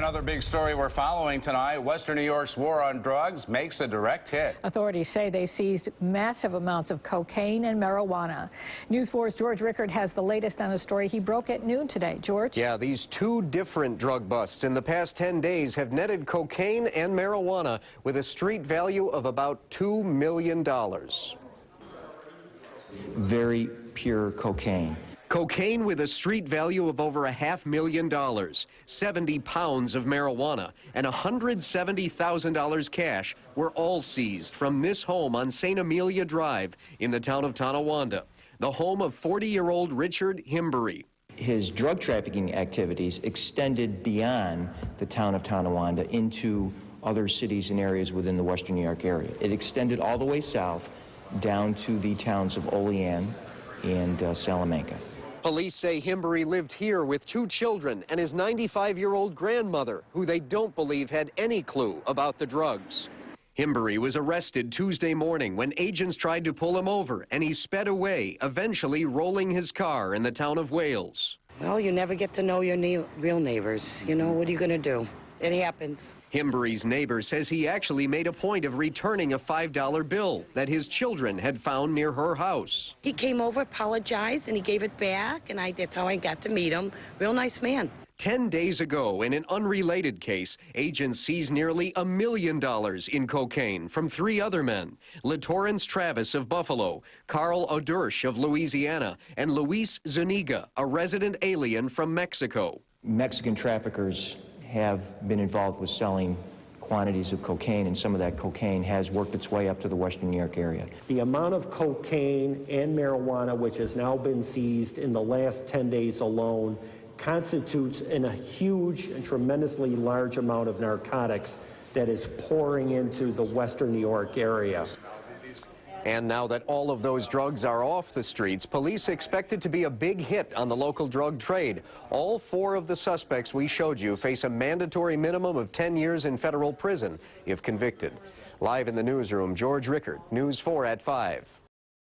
Another big story we're following tonight. Western New York's war on drugs makes a direct hit. Authorities say they seized massive amounts of cocaine and marijuana. News 4's George Rickard has the latest on a story he broke at noon today. George? Yeah, these two different drug busts in the past 10 days have netted cocaine and marijuana with a street value of about $2 million. Very pure cocaine. Cocaine with a street value of over $500,000, 70 pounds of marijuana, and $170,000 cash were all seized from this home on St. Amelia Drive in the town of Tonawanda, the home of 40-year-old Richard Himbury. His drug trafficking activities extended beyond the town of Tonawanda into other cities and areas within the Western New York area. It extended all the way south down to the towns of Olean and Salamanca. Police say Himbury lived here with two children and his 95-year-old grandmother, who they don't believe had any clue about the drugs. Himbury was arrested Tuesday morning when agents tried to pull him over, and he sped away, eventually rolling his car in the town of Wales. Well, you never get to know your real neighbors. You know, what are you going to do? It happens. Himbury's neighbor says he actually made a point of returning a $5 bill that his children had found near her house. He came over, apologized, and he gave it back, and that's how I got to meet him. Real nice man. 10 days ago, in an unrelated case, agents seized nearly $1 million in cocaine from three other men: LaTorrance Travis of Buffalo, Carl Odersch of Louisiana, and Luis Zuniga, a resident alien from Mexico. Mexican traffickers have been involved with selling quantities of cocaine, and some of that cocaine has worked its way up to the Western New York area. The amount of cocaine and marijuana which has now been seized in the last 10 days alone constitutes a huge and tremendously large amount of narcotics that is pouring into the Western New York area. And now that all of those drugs are off the streets, police expect it to be a big hit on the local drug trade. All four of the suspects we showed you face a mandatory minimum of 10 years in federal prison if convicted. Live in the newsroom, George Rickard, News 4 at 5.